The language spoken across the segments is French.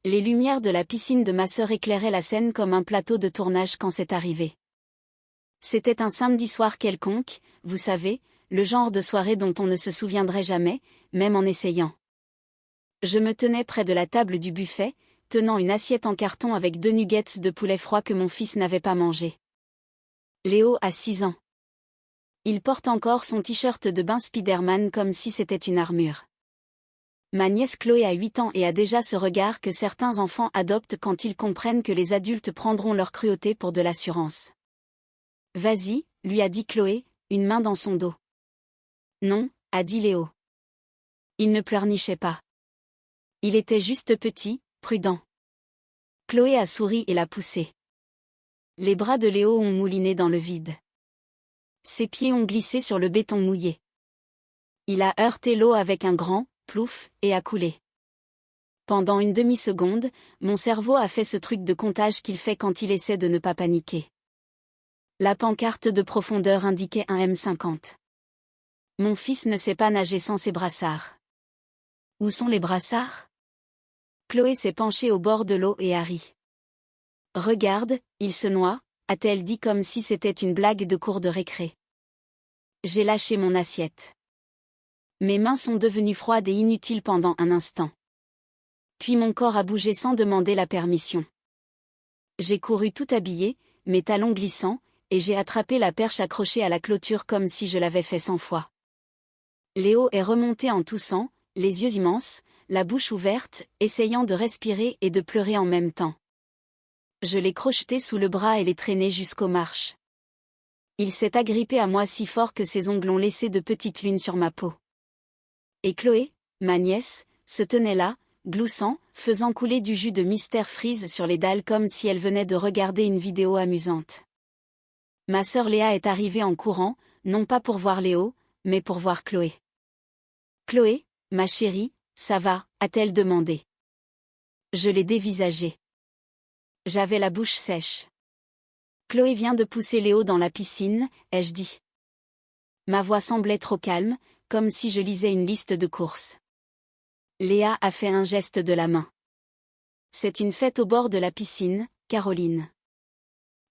Les lumières de la piscine de ma sœur éclairaient la scène comme un plateau de tournage quand c'est arrivé. C'était un samedi soir quelconque, vous savez, le genre de soirée dont on ne se souviendrait jamais, même en essayant. Je me tenais près de la table du buffet, tenant une assiette en carton avec 2 nuggets de poulet froid que mon fils n'avait pas mangé. Léo a 6 ans. Il porte encore son t-shirt de bain Spider-Man comme si c'était une armure. Ma nièce Chloé a 8 ans et a déjà ce regard que certains enfants adoptent quand ils comprennent que les adultes prendront leur cruauté pour de l'assurance. « Vas-y », lui a dit Chloé, une main dans son dos. « Non », a dit Léo. Il ne pleurnichait pas. Il était juste petit, prudent. Chloé a souri et l'a poussé. Les bras de Léo ont mouliné dans le vide. Ses pieds ont glissé sur le béton mouillé. Il a heurté l'eau avec un grand plouf et a coulé. Pendant une demi-seconde, mon cerveau a fait ce truc de comptage qu'il fait quand il essaie de ne pas paniquer. La pancarte de profondeur indiquait un M50. Mon fils ne sait pas nager sans ses brassards. Où sont les brassards? Chloé s'est penchée au bord de l'eau et a ri. Regarde, il se noie, a-t-elle dit comme si c'était une blague de cour de récré. J'ai lâché mon assiette. Mes mains sont devenues froides et inutiles pendant un instant. Puis mon corps a bougé sans demander la permission. J'ai couru tout habillé, mes talons glissants, et j'ai attrapé la perche accrochée à la clôture comme si je l'avais fait 100 fois. Léo est remonté en toussant, les yeux immenses, la bouche ouverte, essayant de respirer et de pleurer en même temps. Je l'ai crocheté sous le bras et l'ai traîné jusqu'aux marches. Il s'est agrippé à moi si fort que ses ongles ont laissé de petites lunes sur ma peau. Et Chloé, ma nièce, se tenait là, gloussant, faisant couler du jus de Mr Freeze sur les dalles comme si elle venait de regarder une vidéo amusante. Ma sœur Léa est arrivée en courant, non pas pour voir Léo, mais pour voir Chloé. « Chloé, ma chérie, ça va ?» a-t-elle demandé. Je l'ai dévisagée. J'avais la bouche sèche. Chloé vient de pousser Léo dans la piscine, ai-je dit. Ma voix semblait trop calme, comme si je lisais une liste de courses. Léa a fait un geste de la main. C'est une fête au bord de la piscine, Caroline.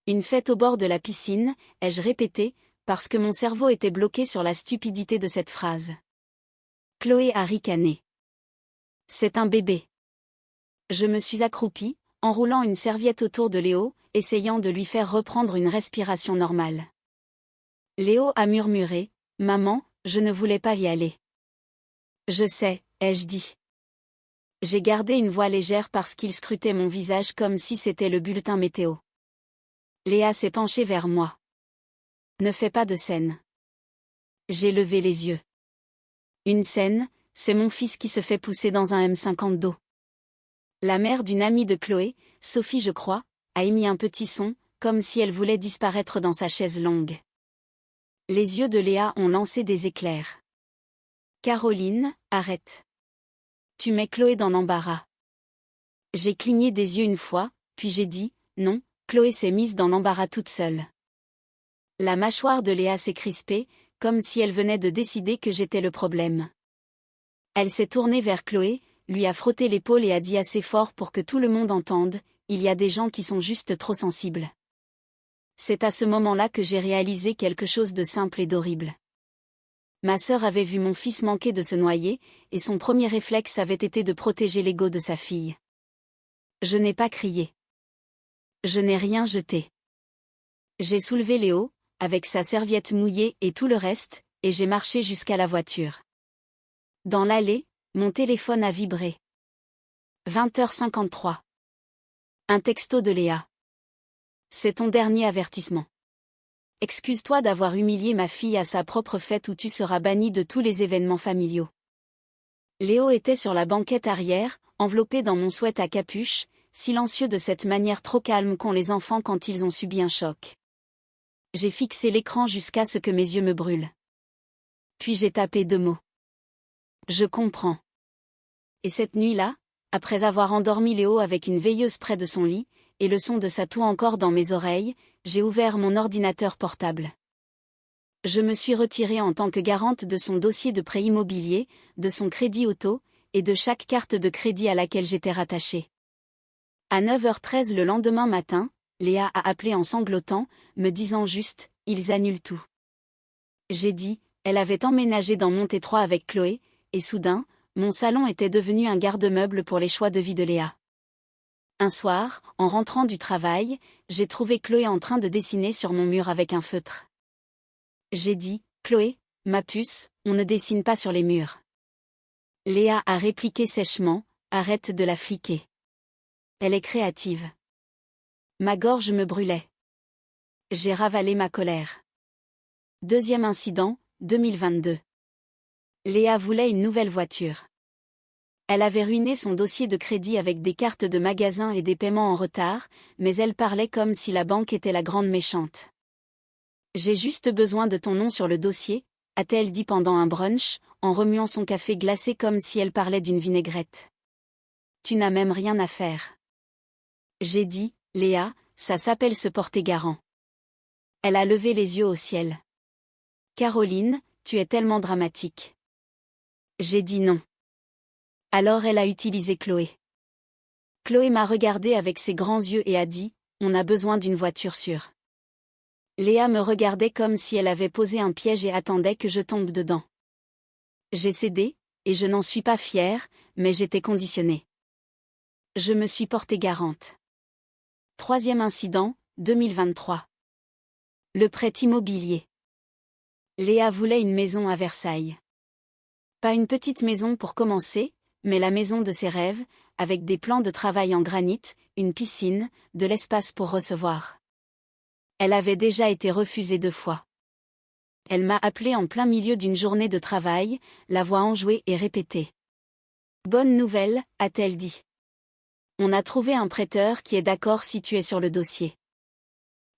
Une fête au bord de la piscine, ai-je répété, parce que mon cerveau était bloqué sur la stupidité de cette phrase. Chloé a ricané. C'est un bébé. Je me suis accroupie, enroulant une serviette autour de Léo, essayant de lui faire reprendre une respiration normale. Léo a murmuré, « Maman, je ne voulais pas y aller. » Je sais, ai-je dit. J'ai gardé une voix légère parce qu'il scrutait mon visage comme si c'était le bulletin météo. Léa s'est penchée vers moi. Ne fais pas de scène. J'ai levé les yeux. Une scène, c'est mon fils qui se fait pousser dans un M50 d'eau. La mère d'une amie de Chloé, Sophie je crois, a émis un petit son, comme si elle voulait disparaître dans sa chaise longue. Les yeux de Léa ont lancé des éclairs. Caroline, arrête. Tu mets Chloé dans l'embarras. J'ai cligné des yeux une fois, puis j'ai dit, non, Chloé s'est mise dans l'embarras toute seule. La mâchoire de Léa s'est crispée, comme si elle venait de décider que j'étais le problème. Elle s'est tournée vers Chloé, lui a frotté l'épaule et a dit assez fort pour que tout le monde entende, il y a des gens qui sont juste trop sensibles. C'est à ce moment-là que j'ai réalisé quelque chose de simple et d'horrible. Ma sœur avait vu mon fils manquer de se noyer, et son premier réflexe avait été de protéger l'ego de sa fille. Je n'ai pas crié. Je n'ai rien jeté. J'ai soulevé Léo, avec sa serviette mouillée et tout le reste, et j'ai marché jusqu'à la voiture. Dans l'allée, mon téléphone a vibré. 20h53. Un texto de Léa. C'est ton dernier avertissement. Excuse-toi d'avoir humilié ma fille à sa propre fête où tu seras banni de tous les événements familiaux. Léo était sur la banquette arrière, enveloppé dans mon sweat à capuche, silencieux de cette manière trop calme qu'ont les enfants quand ils ont subi un choc. J'ai fixé l'écran jusqu'à ce que mes yeux me brûlent. Puis j'ai tapé 2 mots. Je comprends. Et cette nuit-là, après avoir endormi Léo avec une veilleuse près de son lit, et le son de sa toux encore dans mes oreilles, j'ai ouvert mon ordinateur portable. Je me suis retirée en tant que garante de son dossier de prêt immobilier, de son crédit auto, et de chaque carte de crédit à laquelle j'étais rattachée. À 9h13 le lendemain matin, Léa a appelé en sanglotant, me disant juste, ils annulent tout. J'ai dit, elle avait emménagé dans Montétroit avec Chloé, et soudain, mon salon était devenu un garde-meuble pour les choix de vie de Léa. Un soir, en rentrant du travail, j'ai trouvé Chloé en train de dessiner sur mon mur avec un feutre. J'ai dit, Chloé, ma puce, on ne dessine pas sur les murs. Léa a répliqué sèchement, arrête de la fliquer. Elle est créative. Ma gorge me brûlait. J'ai ravalé ma colère. Deuxième incident, 2022. Léa voulait une nouvelle voiture. Elle avait ruiné son dossier de crédit avec des cartes de magasin et des paiements en retard, mais elle parlait comme si la banque était la grande méchante. J'ai juste besoin de ton nom sur le dossier, a-t-elle dit pendant un brunch, en remuant son café glacé comme si elle parlait d'une vinaigrette. Tu n'as même rien à faire. J'ai dit, Léa, ça s'appelle se porter garant. Elle a levé les yeux au ciel. Caroline, tu es tellement dramatique. J'ai dit non. Alors elle a utilisé Chloé. Chloé m'a regardé avec ses grands yeux et a dit, on a besoin d'une voiture sûre. Léa me regardait comme si elle avait posé un piège et attendait que je tombe dedans. J'ai cédé, et je n'en suis pas fière, mais j'étais conditionnée. Je me suis portée garante. Troisième incident, 2023. Le prêt immobilier. Léa voulait une maison à Versailles. Pas une petite maison pour commencer, mais la maison de ses rêves, avec des plans de travail en granit, une piscine, de l'espace pour recevoir. Elle avait déjà été refusée 2 fois. Elle m'a appelé en plein milieu d'une journée de travail, la voix enjouée et répétée. Bonne nouvelle, a-t-elle dit. On a trouvé un prêteur qui est d'accord si tu es sur le dossier.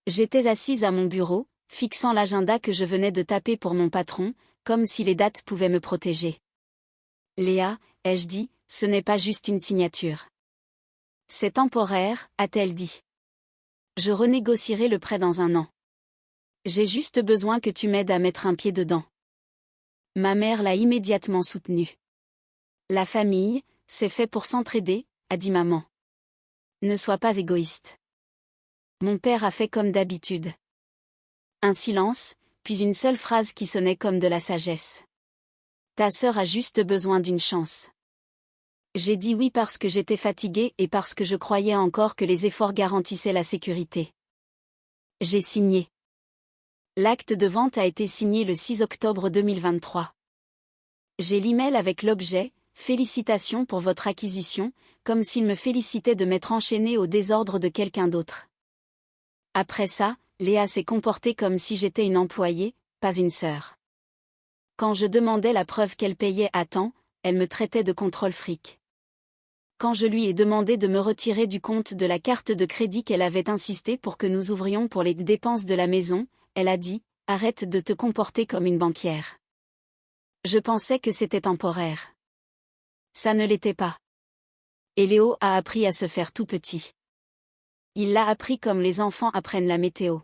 J'étais assise à mon bureau, fixant l'agenda que je venais de taper pour mon patron, comme si les dates pouvaient me protéger. Léa, ai-je dit, ce n'est pas juste une signature. C'est temporaire, a-t-elle dit. Je renégocierai le prêt dans 1 an. J'ai juste besoin que tu m'aides à mettre un pied dedans. Ma mère l'a immédiatement soutenue. La famille, c'est fait pour s'entraider, a dit maman. Ne sois pas égoïste. Mon père a fait comme d'habitude. Un silence, puis une seule phrase qui sonnait comme de la sagesse. Ta sœur a juste besoin d'une chance. J'ai dit oui parce que j'étais fatiguée et parce que je croyais encore que les efforts garantissaient la sécurité. J'ai signé. L'acte de vente a été signé le 6 octobre 2023. J'ai l'email avec l'objet « Félicitations pour votre acquisition », comme s'il me félicitait de m'être enchaîné au désordre de quelqu'un d'autre. Après ça, Léa s'est comportée comme si j'étais une employée, pas une sœur. Quand je demandais la preuve qu'elle payait à temps, elle me traitait de contrôle fric. Quand je lui ai demandé de me retirer du compte de la carte de crédit qu'elle avait insisté pour que nous ouvrions pour les dépenses de la maison, elle a dit « Arrête de te comporter comme une banquière ». Je pensais que c'était temporaire. Ça ne l'était pas. Et Léo a appris à se faire tout petit. Il l'a appris comme les enfants apprennent la météo.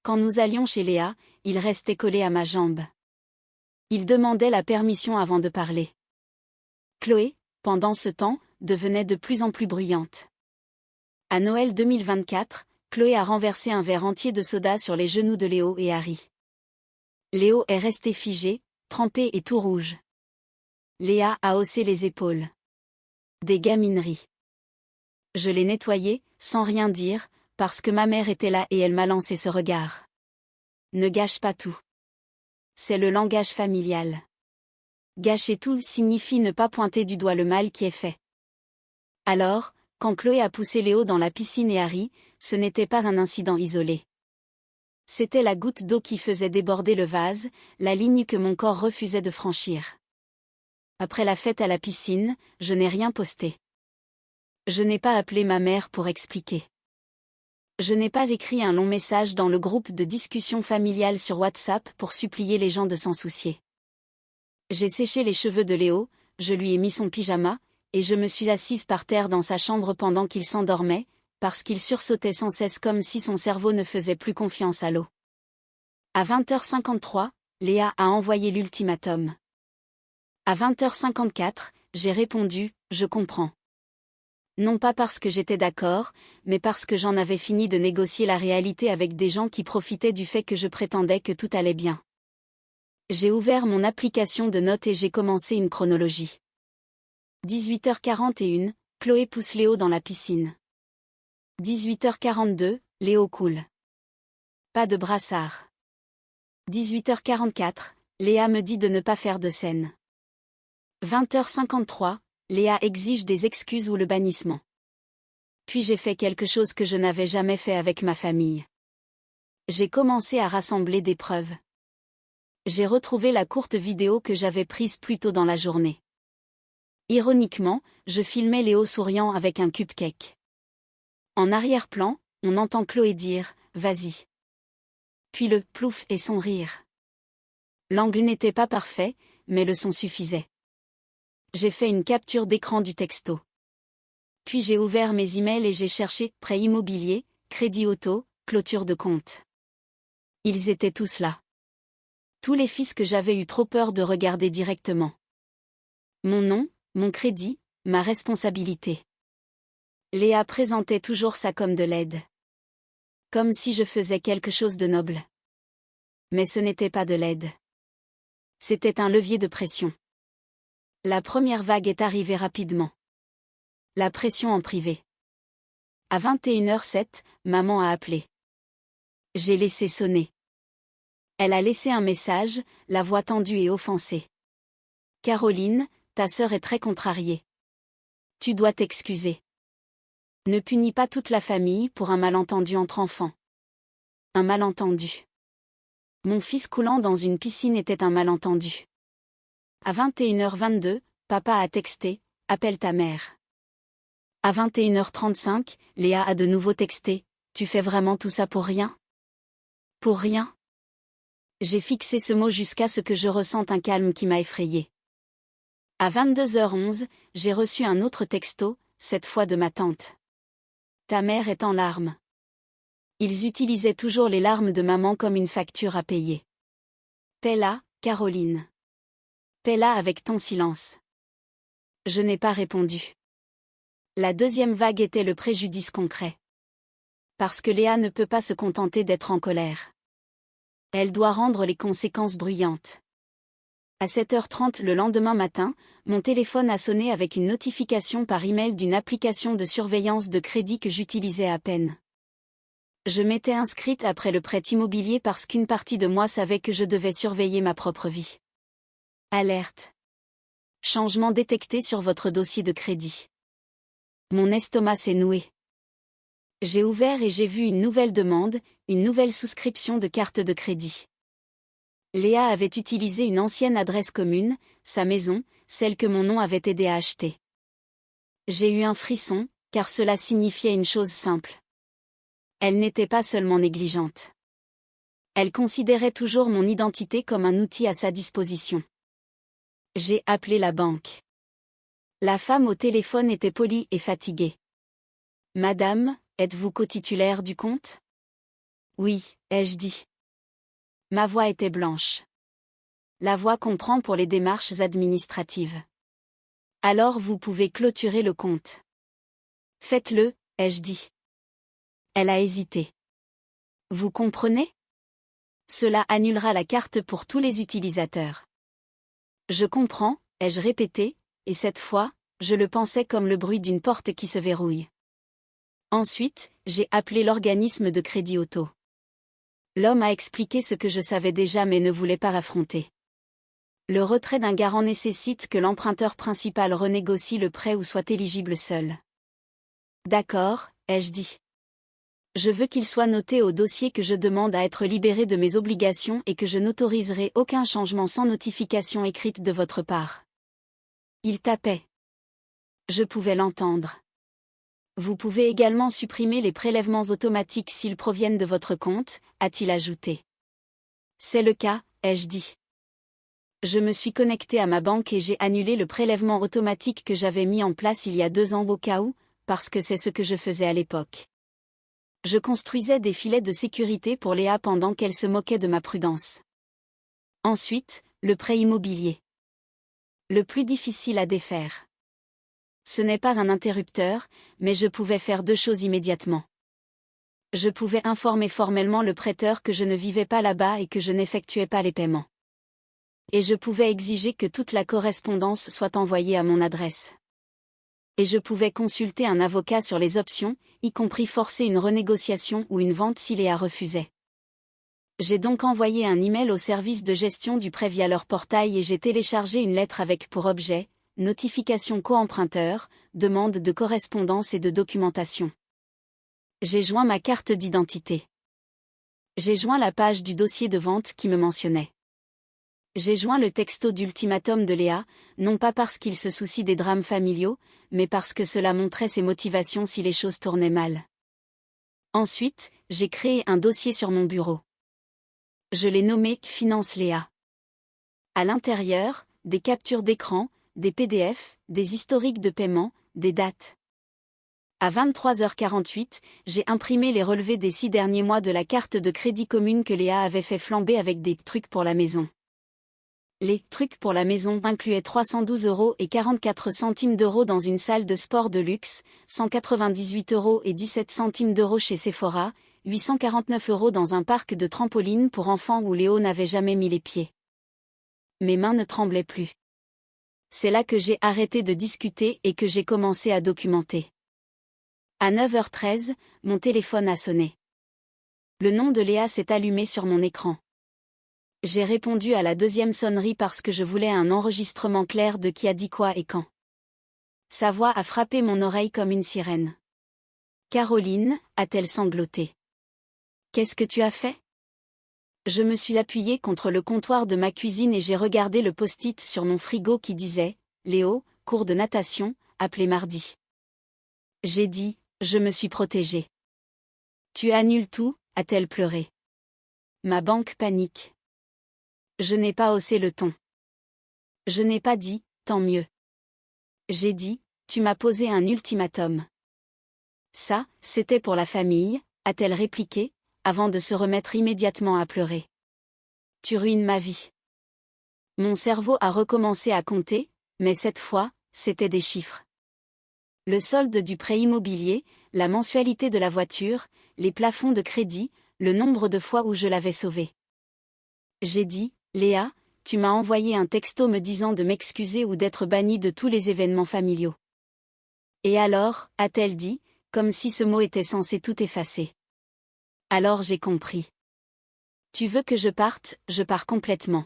Quand nous allions chez Léa, il restait collé à ma jambe. Il demandait la permission avant de parler. Chloé, pendant ce temps, devenait de plus en plus bruyante. À Noël 2024, Chloé a renversé un verre entier de soda sur les genoux de Léo et Harry. Léo est resté figé, trempé et tout rouge. Léa a haussé les épaules. Des gamineries. Je l'ai nettoyé, sans rien dire, parce que ma mère était là et elle m'a lancé ce regard. Ne gâche pas tout. C'est le langage familial. Gâcher tout signifie ne pas pointer du doigt le mal qui est fait. Alors, quand Chloé a poussé Léo dans la piscine et Harry, ce n'était pas un incident isolé. C'était la goutte d'eau qui faisait déborder le vase, la ligne que mon corps refusait de franchir. Après la fête à la piscine, je n'ai rien posté. Je n'ai pas appelé ma mère pour expliquer. Je n'ai pas écrit un long message dans le groupe de discussion familiale sur WhatsApp pour supplier les gens de s'en soucier. J'ai séché les cheveux de Léo, je lui ai mis son pyjama, et je me suis assise par terre dans sa chambre pendant qu'il s'endormait, parce qu'il sursautait sans cesse comme si son cerveau ne faisait plus confiance à l'eau. À 20h53, Léa a envoyé l'ultimatum. À 20h54, j'ai répondu « Je comprends ». Non pas parce que j'étais d'accord, mais parce que j'en avais fini de négocier la réalité avec des gens qui profitaient du fait que je prétendais que tout allait bien. J'ai ouvert mon application de notes et j'ai commencé une chronologie. 18h41, Chloé pousse Léo dans la piscine. 18h42, Léo coule. Pas de brassard. 18h44, Léa me dit de ne pas faire de scène. 20h53, Léa exige des excuses ou le bannissement. Puis j'ai fait quelque chose que je n'avais jamais fait avec ma famille. J'ai commencé à rassembler des preuves. J'ai retrouvé la courte vidéo que j'avais prise plus tôt dans la journée. Ironiquement, je filmais Léo souriant avec un cupcake. En arrière-plan, on entend Chloé dire « Vas-y ». Puis le « plouf » et son rire. L'angle n'était pas parfait, mais le son suffisait. J'ai fait une capture d'écran du texto. Puis j'ai ouvert mes emails et j'ai cherché « prêt immobilier »,« crédit auto »,« clôture de compte ». Ils étaient tous là. Tous les fils que j'avais eu trop peur de regarder directement. Mon nom, mon crédit, ma responsabilité. Léa présentait toujours ça comme de l'aide. Comme si je faisais quelque chose de noble. Mais ce n'était pas de l'aide. C'était un levier de pression. La première vague est arrivée rapidement. La pression en privé. À 21h07, maman a appelé. J'ai laissé sonner. Elle a laissé un message, la voix tendue et offensée. Caroline, ta sœur est très contrariée. Tu dois t'excuser. Ne punis pas toute la famille pour un malentendu entre enfants. Un malentendu. Mon fils coulant dans une piscine était un malentendu. À 21h22, papa a texté, appelle ta mère. À 21h35, Léa a de nouveau texté, tu fais vraiment tout ça pour rien? Pour rien? J'ai fixé ce mot jusqu'à ce que je ressente un calme qui m'a effrayé. À 22h11, j'ai reçu un autre texto, cette fois de ma tante. Ta mère est en larmes. Ils utilisaient toujours les larmes de maman comme une facture à payer. Paie-la, Caroline. Paie-la avec ton silence. Je n'ai pas répondu. La deuxième vague était le préjudice concret. Parce que Léa ne peut pas se contenter d'être en colère. Elle doit rendre les conséquences bruyantes. À 7h30 le lendemain matin, mon téléphone a sonné avec une notification par email d'une application de surveillance de crédit que j'utilisais à peine. Je m'étais inscrite après le prêt immobilier parce qu'une partie de moi savait que je devais surveiller ma propre vie. Alerte. Changement détecté sur votre dossier de crédit. Mon estomac s'est noué. J'ai ouvert et j'ai vu une nouvelle demande, une nouvelle souscription de carte de crédit. Léa avait utilisé une ancienne adresse commune, sa maison, celle que mon nom avait aidé à acheter. J'ai eu un frisson, car cela signifiait une chose simple. Elle n'était pas seulement négligente. Elle considérait toujours mon identité comme un outil à sa disposition. J'ai appelé la banque. La femme au téléphone était polie et fatiguée. « Madame, êtes-vous co-titulaire du compte ? » « Oui, ai-je dit. » Ma voix était blanche. La voix qu'on prend pour les démarches administratives. « Alors vous pouvez clôturer le compte. » « Faites-le, ai-je dit. » Elle a hésité. « Vous comprenez ? Cela annulera la carte pour tous les utilisateurs. » « Je comprends, ai-je répété, et cette fois, je le pensais comme le bruit d'une porte qui se verrouille. Ensuite, j'ai appelé l'organisme de crédit auto. L'homme a expliqué ce que je savais déjà mais ne voulait pas affronter. Le retrait d'un garant nécessite que l'emprunteur principal renégocie le prêt ou soit éligible seul. D'accord, ai-je dit. Je veux qu'il soit noté au dossier que je demande à être libéré de mes obligations et que je n'autoriserai aucun changement sans notification écrite de votre part. Il tapait. Je pouvais l'entendre. Vous pouvez également supprimer les prélèvements automatiques s'ils proviennent de votre compte, a-t-il ajouté. C'est le cas, ai-je dit. Je me suis connecté à ma banque et j'ai annulé le prélèvement automatique que j'avais mis en place il y a 2 ans au cas où, parce que c'est ce que je faisais à l'époque. Je construisais des filets de sécurité pour Léa pendant qu'elle se moquait de ma prudence. Ensuite, le prêt immobilier. Le plus difficile à défaire. Ce n'est pas un interrupteur, mais je pouvais faire deux choses immédiatement. Je pouvais informer formellement le prêteur que je ne vivais pas là-bas et que je n'effectuais pas les paiements. Et je pouvais exiger que toute la correspondance soit envoyée à mon adresse. Et je pouvais consulter un avocat sur les options, y compris forcer une renégociation ou une vente si Léa refusait. J'ai donc envoyé un email au service de gestion du prêt via leur portail et j'ai téléchargé une lettre avec pour objet notification co-emprunteur, demande de correspondance et de documentation. J'ai joint ma carte d'identité. J'ai joint la page du dossier de vente qui me mentionnait. J'ai joint le texto d'ultimatum de Léa, non pas parce qu'il se soucie des drames familiaux, mais parce que cela montrait ses motivations si les choses tournaient mal. Ensuite, j'ai créé un dossier sur mon bureau. Je l'ai nommé « Finance Léa ». À l'intérieur, des captures d'écran, des PDF, des historiques de paiement, des dates. À 23h48, j'ai imprimé les relevés des 6 derniers mois de la carte de crédit commune que Léa avait fait flamber avec des trucs pour la maison. Les trucs pour la maison incluaient 312,44 € dans une salle de sport de luxe, 198,17 € chez Sephora, 849 € dans un parc de trampoline pour enfants où Léo n'avait jamais mis les pieds. Mes mains ne tremblaient plus. C'est là que j'ai arrêté de discuter et que j'ai commencé à documenter. À 9h13, mon téléphone a sonné. Le nom de Léa s'est allumé sur mon écran. J'ai répondu à la deuxième sonnerie parce que je voulais un enregistrement clair de qui a dit quoi et quand. Sa voix a frappé mon oreille comme une sirène. « Caroline » a-t-elle sangloté. « Qu'est-ce que tu as fait ?» Je me suis appuyée contre le comptoir de ma cuisine et j'ai regardé le post-it sur mon frigo qui disait « Léo, cours de natation, appelé mardi ». J'ai dit « Je me suis protégée ». « Tu annules tout » a-t-elle pleuré. Ma banque panique. Je n'ai pas haussé le ton. Je n'ai pas dit « tant mieux ». J'ai dit « Tu m'as posé un ultimatum ». Ça, c'était pour la famille, a-t-elle répliqué, avant de se remettre immédiatement à pleurer. Tu ruines ma vie. Mon cerveau a recommencé à compter, mais cette fois, c'était des chiffres. Le solde du prêt immobilier, la mensualité de la voiture, les plafonds de crédit, le nombre de fois où je l'avais sauvé. J'ai dit, Léa, tu m'as envoyé un texto me disant de m'excuser ou d'être bannie de tous les événements familiaux. Et alors, a-t-elle dit, comme si ce mot était censé tout effacer. Alors j'ai compris. Tu veux que je parte, je pars complètement.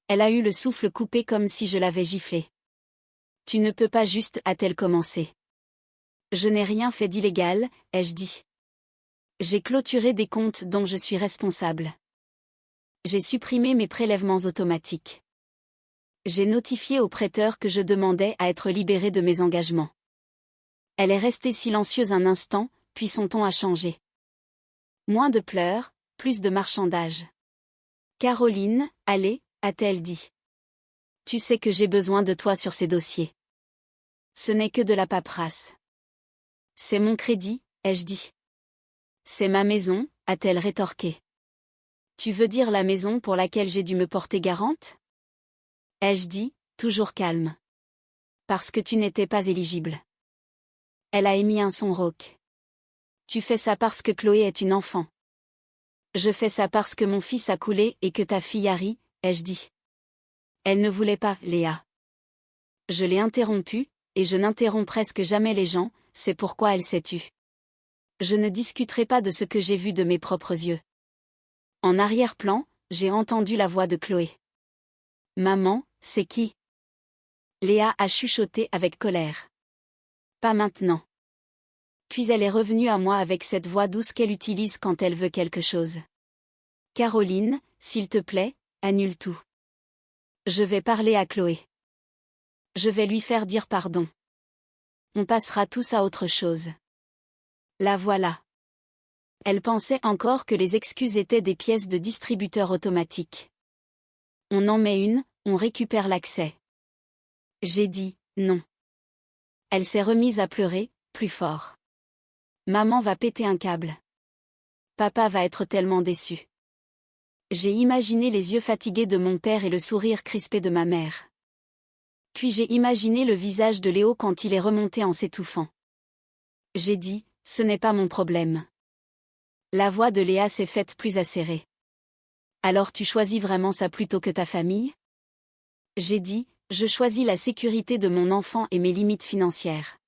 Elle a eu le souffle coupé comme si je l'avais giflé. Tu ne peux pas juste, a-t-elle commencé. Je n'ai rien fait d'illégal, ai-je dit. J'ai clôturé des comptes dont je suis responsable. J'ai supprimé mes prélèvements automatiques. J'ai notifié au prêteur que je demandais à être libéré de mes engagements. Elle est restée silencieuse un instant, puis son ton a changé. Moins de pleurs, plus de marchandage. Caroline, allez, a-t-elle dit. Tu sais que j'ai besoin de toi sur ces dossiers. Ce n'est que de la paperasse. C'est mon crédit, ai-je dit. C'est ma maison, a-t-elle rétorqué. Tu veux dire la maison pour laquelle j'ai dû me porter garante? Ai-je dit, toujours calme. Parce que tu n'étais pas éligible. Elle a émis un son rauque. Tu fais ça parce que Chloé est une enfant. Je fais ça parce que mon fils a coulé et que ta fille a ri, ai-je dit. Elle ne voulait pas, Léa. Je l'ai interrompue, et je n'interromps presque jamais les gens, c'est pourquoi elle s'est tue. Je ne discuterai pas de ce que j'ai vu de mes propres yeux. En arrière-plan, j'ai entendu la voix de Chloé. Maman, c'est qui? Léa a chuchoté avec colère. Pas maintenant. Puis elle est revenue à moi avec cette voix douce qu'elle utilise quand elle veut quelque chose. Caroline, s'il te plaît, annule tout. Je vais parler à Chloé. Je vais lui faire dire pardon. On passera tous à autre chose. La voilà. Elle pensait encore que les excuses étaient des pièces de distributeur automatique. On en met une, on récupère l'accès. J'ai dit, non. Elle s'est remise à pleurer, plus fort. Maman va péter un câble. Papa va être tellement déçu. J'ai imaginé les yeux fatigués de mon père et le sourire crispé de ma mère. Puis j'ai imaginé le visage de Léo quand il est remonté en s'étouffant. J'ai dit, ce n'est pas mon problème. La voix de Léa s'est faite plus acérée. Alors tu choisis vraiment ça plutôt que ta famille? J'ai dit, je choisis la sécurité de mon enfant et mes limites financières.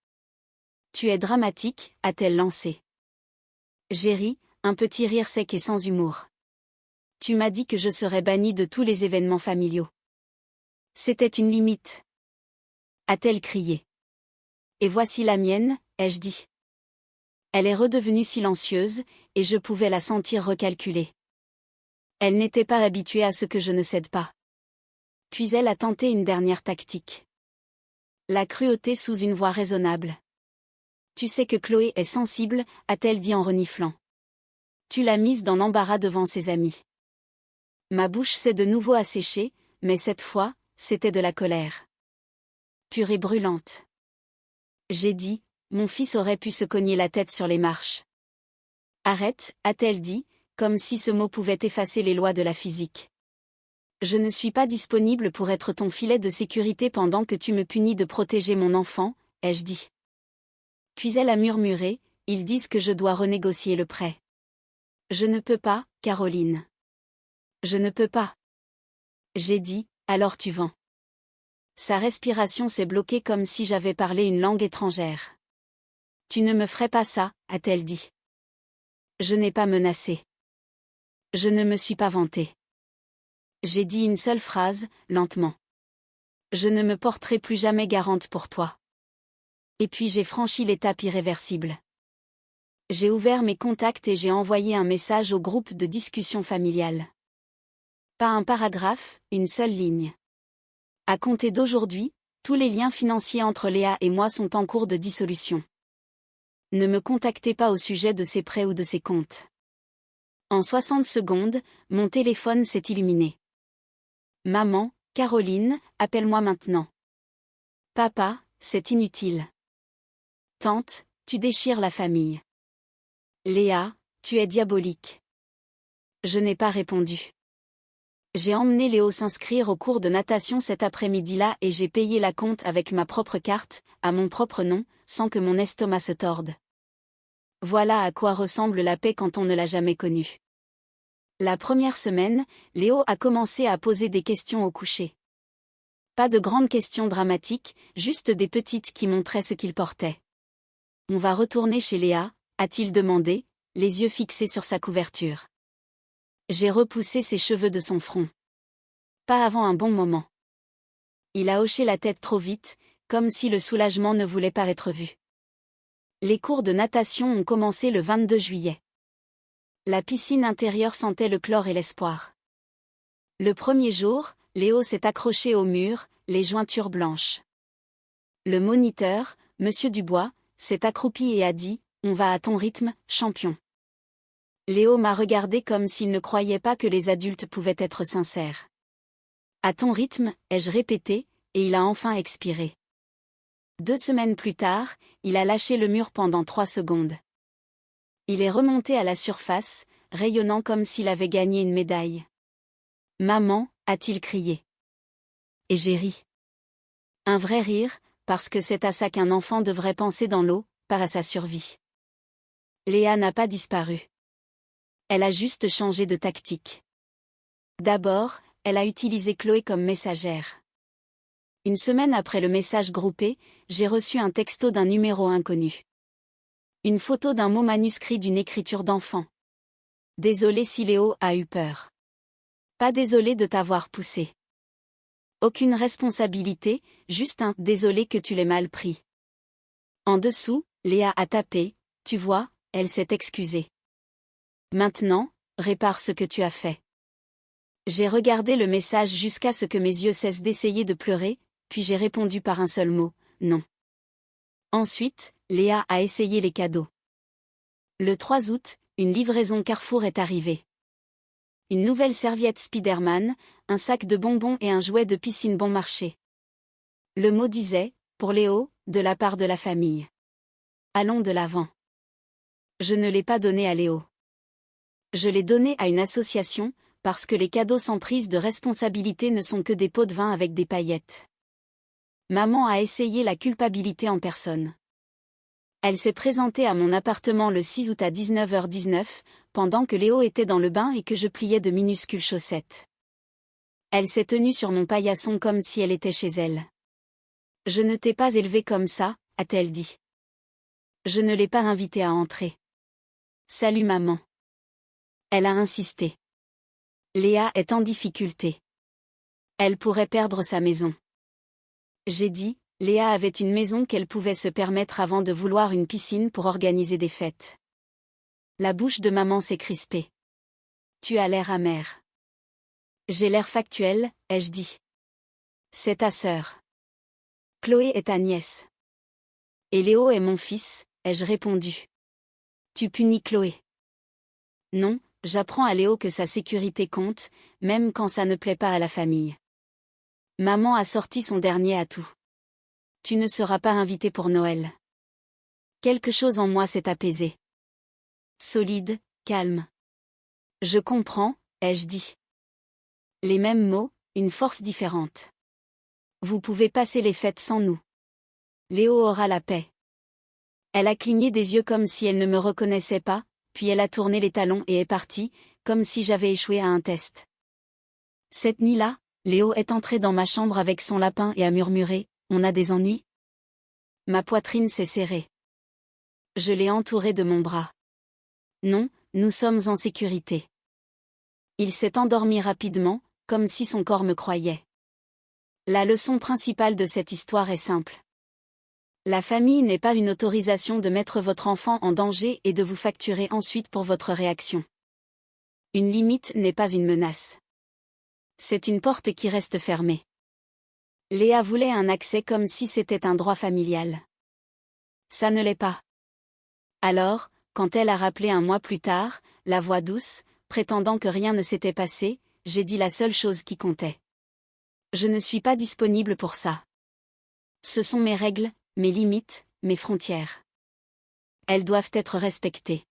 Tu es dramatique, a-t-elle lancé. J'ai ri, un petit rire sec et sans humour. Tu m'as dit que je serais bannie de tous les événements familiaux. C'était une limite. A-t-elle crié. Et voici la mienne, ai-je dit. Elle est redevenue silencieuse, et je pouvais la sentir recalculer. Elle n'était pas habituée à ce que je ne cède pas. Puis elle a tenté une dernière tactique. La cruauté sous une voix raisonnable. Tu sais que Chloé est sensible, a-t-elle dit en reniflant. Tu l'as mise dans l'embarras devant ses amis. Ma bouche s'est de nouveau asséchée, mais cette fois, c'était de la colère. Pure et brûlante. J'ai dit, mon fils aurait pu se cogner la tête sur les marches. Arrête, a-t-elle dit, comme si ce mot pouvait effacer les lois de la physique. Je ne suis pas disponible pour être ton filet de sécurité pendant que tu me punis de protéger mon enfant, ai-je dit. Puis elle a murmuré, ils disent que je dois renégocier le prêt. Je ne peux pas, Caroline. Je ne peux pas. J'ai dit, alors tu vends. Sa respiration s'est bloquée comme si j'avais parlé une langue étrangère. Tu ne me ferais pas ça, a-t-elle dit. Je n'ai pas menacé. Je ne me suis pas vantée. J'ai dit une seule phrase, lentement. Je ne me porterai plus jamais garante pour toi. Et puis j'ai franchi l'étape irréversible. J'ai ouvert mes contacts et j'ai envoyé un message au groupe de discussion familiale. Pas un paragraphe, une seule ligne. À compter d'aujourd'hui, tous les liens financiers entre Léa et moi sont en cours de dissolution. Ne me contactez pas au sujet de ses prêts ou de ses comptes. En 60 secondes, mon téléphone s'est illuminé. Maman, Caroline, appelle-moi maintenant. Papa, c'est inutile. Tante, tu déchires la famille. Léa, tu es diabolique. Je n'ai pas répondu. J'ai emmené Léo s'inscrire au cours de natation cet après-midi-là et j'ai payé la compte avec ma propre carte, à mon propre nom, sans que mon estomac se torde. Voilà à quoi ressemble la paix quand on ne l'a jamais connue. La première semaine, Léo a commencé à poser des questions au coucher. Pas de grandes questions dramatiques, juste des petites qui montraient ce qu'il portait. On va retourner chez Léa, a-t-il demandé, les yeux fixés sur sa couverture. J'ai repoussé ses cheveux de son front. Pas avant un bon moment. Il a hoché la tête trop vite, comme si le soulagement ne voulait pas être vu. Les cours de natation ont commencé le 22 juillet. La piscine intérieure sentait le chlore et l'espoir. Le premier jour, Léo s'est accroché au mur, les jointures blanches. Le moniteur, Monsieur Dubois, s'est accroupi et a dit, « On va à ton rythme, champion. » Léo m'a regardé comme s'il ne croyait pas que les adultes pouvaient être sincères. « À ton rythme, ai-je répété, et il a enfin expiré. 2 semaines plus tard, il a lâché le mur pendant 3 secondes. Il est remonté à la surface, rayonnant comme s'il avait gagné une médaille. « Maman » a-t-il crié. Et j'ai ri. Un vrai rire, parce que c'est à ça qu'un enfant devrait penser dans l'eau, pas à sa survie. Léa n'a pas disparu. Elle a juste changé de tactique. D'abord, elle a utilisé Chloé comme messagère. Une semaine après le message groupé, j'ai reçu un texto d'un numéro inconnu. Une photo d'un mot manuscrit d'une écriture d'enfant. Désolé si Léo a eu peur. Pas désolé de t'avoir poussé. Aucune responsabilité, juste un « désolé que tu l'aies mal pris ». En dessous, Léa a tapé, tu vois, elle s'est excusée. Maintenant, répare ce que tu as fait. J'ai regardé le message jusqu'à ce que mes yeux cessent d'essayer de pleurer, puis j'ai répondu par un seul mot, non. Ensuite, Léa a essayé les cadeaux. Le 3 août, une livraison Carrefour est arrivée. Une nouvelle serviette Spider-Man, un sac de bonbons et un jouet de piscine bon marché. Le mot disait, pour Léo, de la part de la famille. Allons de l'avant. Je ne l'ai pas donné à Léo. Je l'ai donné à une association, parce que les cadeaux sans prise de responsabilité ne sont que des pots de vin avec des paillettes. Maman a essayé la culpabilité en personne. Elle s'est présentée à mon appartement le 6 août à 19h19, pendant que Léo était dans le bain et que je pliais de minuscules chaussettes. Elle s'est tenue sur mon paillasson comme si elle était chez elle. « Je ne t'ai pas élevée comme ça », a-t-elle dit. Je ne l'ai pas invitée à entrer. « Salut maman. » Elle a insisté. Léa est en difficulté. Elle pourrait perdre sa maison. J'ai dit, Léa avait une maison qu'elle pouvait se permettre avant de vouloir une piscine pour organiser des fêtes. La bouche de maman s'est crispée. Tu as l'air amer. J'ai l'air factuel, ai-je dit. C'est ta sœur. Chloé est ta nièce. Et Léo est mon fils, ai-je répondu. Tu punis Chloé. Non, j'apprends à Léo que sa sécurité compte, même quand ça ne plaît pas à la famille. Maman a sorti son dernier atout. Tu ne seras pas invité pour Noël. Quelque chose en moi s'est apaisé. Solide, calme. Je comprends, ai-je dit. Les mêmes mots, une force différente. Vous pouvez passer les fêtes sans nous. Léo aura la paix. Elle a cligné des yeux comme si elle ne me reconnaissait pas, puis elle a tourné les talons et est partie, comme si j'avais échoué à un test. Cette nuit-là, Léo est entré dans ma chambre avec son lapin et a murmuré « On a des ennuis ?» Ma poitrine s'est serrée. Je l'ai entouré de mon bras. Non, nous sommes en sécurité. Il s'est endormi rapidement, comme si son corps me croyait. La leçon principale de cette histoire est simple. La famille n'est pas une autorisation de mettre votre enfant en danger et de vous facturer ensuite pour votre réaction. Une limite n'est pas une menace. C'est une porte qui reste fermée. Léa voulait un accès comme si c'était un droit familial. Ça ne l'est pas. Alors, quand elle a rappelé un mois plus tard, la voix douce, prétendant que rien ne s'était passé, j'ai dit la seule chose qui comptait. Je ne suis pas disponible pour ça. Ce sont mes règles, mes limites, mes frontières. Elles doivent être respectées.